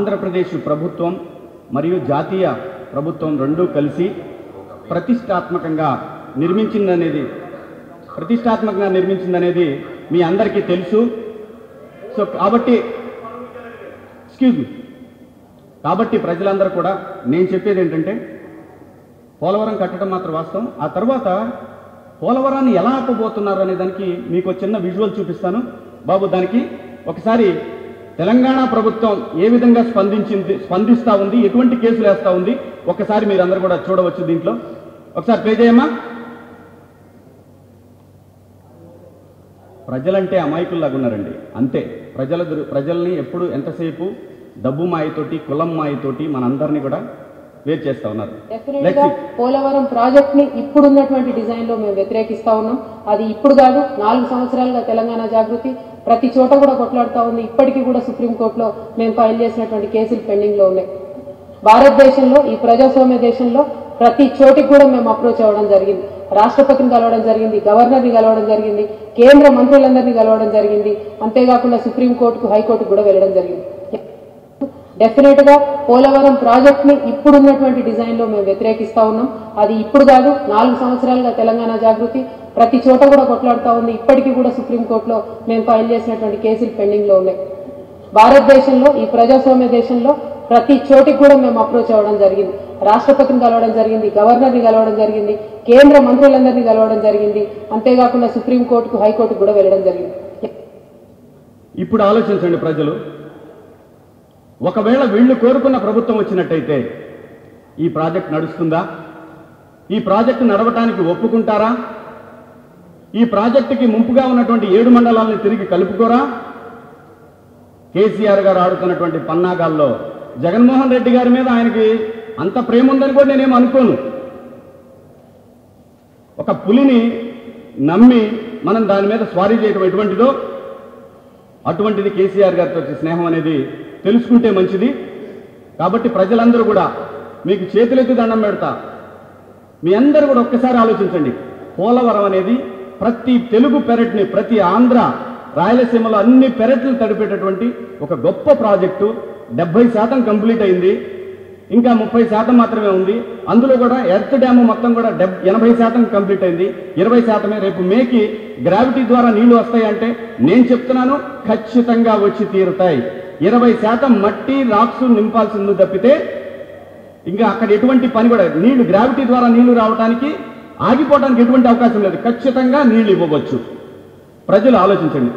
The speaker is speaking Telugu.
ఆంధ్రప్రదేశ్ ప్రభుత్వం మరియు జాతీయ ప్రభుత్వం రెండూ కలిసి ప్రతిష్టాత్మకంగా నిర్మించిందనేది మీ అందరికీ తెలుసు. సో కాబట్టి ప్రజలందరూ కూడా నేను చెప్పేది ఏంటంటే పోలవరం కట్టడం మాత్రం వాస్తవం. ఆ తర్వాత పోలవరాన్ని ఎలా ఆపబోతున్నారు అనే దానికి మీకు చిన్న విజువల్ చూపిస్తాను బాబు. దానికి ఒకసారి తెలంగాణ ప్రభుత్వం ఏ విధంగా స్పందిస్తూ ఉంది, ఎటువంటి కేసులు వేస్తూ ఉంది ఒకసారి మీరందరూ కూడా చూడవచ్చు. దీంట్లో ఒకసారి ప్లే చేయమ్మా. ప్రజలంటే అమాయకుల్లాగా ఉన్నారండి, అంతే. ప్రజల్ని ఎప్పుడు ఎంతసేపు డబ్బు మాయతోటి కులం మాయతోటి మనందరినీ కూడా వేరు చేస్తా ఉన్నారు. పోలవరం ప్రాజెక్ట్ ని ఇప్పుడున్నటువంటి డిజైన్ లో మేము వ్యతిరేకిస్తా ఉన్నాం. అది ఇప్పుడు కాదు, 4 సంవత్సరాలుగా తెలంగాణ జాగృతి ప్రతి చోట కూడా కొట్లాడుతూ ఉంది. ఇప్పటికీ కూడా సుప్రీంకోర్టులో మేము ఫైల్ చేసినటువంటి కేసులు పెండింగ్ లో ఉన్నాయి. భారతదేశంలో, ఈ ప్రజాస్వామ్య దేశంలో ప్రతి చోటికి కూడా మేము అప్రోచ్ అవ్వడం జరిగింది. రాష్ట్రపతిని కలవడం జరిగింది, గవర్నర్ని కలవడం జరిగింది, కేంద్ర మంత్రులందరినీ కలవడం జరిగింది. అంతేకాకుండా సుప్రీంకోర్టుకు, హైకోర్టుకు కూడా వెళ్ళడం జరిగింది. డెఫినెట్ గా పోలవరం ప్రాజెక్ట్ ని ఇప్పుడున్నటువంటి డిజైన్ లో మేము వ్యతిరేకిస్తా ఉన్నాం. అది ఇప్పుడు కాదు, 4 సంవత్సరాలుగా తెలంగాణ జాగృతి ప్రతి చోట కూడా కొట్లాడుతూ ఉంది. ఇప్పటికీ కూడా సుప్రీంకోర్టులో మేము ఫైల్ చేసినటువంటి కేసులు పెండింగ్ లో ఉన్నాయి. భారతదేశంలో, ఈ ప్రజాస్వామ్య దేశంలో ప్రతి చోటికి కూడా మేము అప్రోచ్ అవ్వడం జరిగింది. రాష్ట్రపతిని కలవడం జరిగింది, గవర్నర్ని కలవడం జరిగింది, కేంద్ర మంత్రులందరినీ కలవడం జరిగింది. అంతేకాకుండా సుప్రీంకోర్టుకు, హైకోర్టుకు కూడా వెళ్ళడం జరిగింది. ఇప్పుడు ఆలోచించండి ప్రజలు, ఒకవేళ వీళ్ళు కోరుకున్న ప్రభుత్వం వచ్చినట్టయితే ఈ ప్రాజెక్ట్ నడుస్తుందా? ఈ ప్రాజెక్టు నడవటానికి ఒప్పుకుంటారా? ఈ ప్రాజెక్టుకి ముంపుగా ఉన్నటువంటి 7 మండలాలను తిరిగి కలుపుకోరా? కేసీఆర్ గారు ఆడుతున్నటువంటి పన్నాగాల్లో జగన్మోహన్ రెడ్డి గారి మీద ఆయనకి అంత ప్రేమ ఉందని కూడా నేనేం అనుకోను. ఒక పులిని నమ్మి మనం దాని మీద స్వారీ చేయడం ఎటువంటిదో అటువంటిది కేసీఆర్ గారితో స్నేహం అనేది తెలుసుకుంటే మంచిది. కాబట్టి ప్రజలందరూ కూడా మీకు చేతులెత్తి దండం పెడతా. మీ అందరూ కూడా ఒక్కసారి ఆలోచించండి. పోలవరం అనేది ప్రతి తెలుగు పెరట్ని, ప్రతి ఆంధ్ర, రాయలసీమలో అన్ని పెరట్లు తడిపేటటువంటి ఒక గొప్ప ప్రాజెక్టు. 70% కంప్లీట్ అయింది, ఇంకా 30% మాత్రమే ఉంది. అందులో కూడా ఎర్త్ డ్యామ్ మొత్తం కూడా 80% కంప్లీట్ అయింది, 20%. రేపు మేకి గ్రావిటీ ద్వారా నీళ్లు వస్తాయంటే నేను చెప్తున్నాను, ఖచ్చితంగా వచ్చి తీరుతాయి. 20% మట్టి రాక్స్ నింపాల్సింది తప్పితే ఇంకా అక్కడ ఎటువంటి పని కూడా నీళ్లు గ్రావిటీ ద్వారా నీళ్లు రావడానికి ఆగిపోవడానికి ఎటువంటి అవకాశం లేదు. ఖచ్చితంగా నీళ్లు ఇవ్వవచ్చు. ప్రజలు ఆలోచించండి.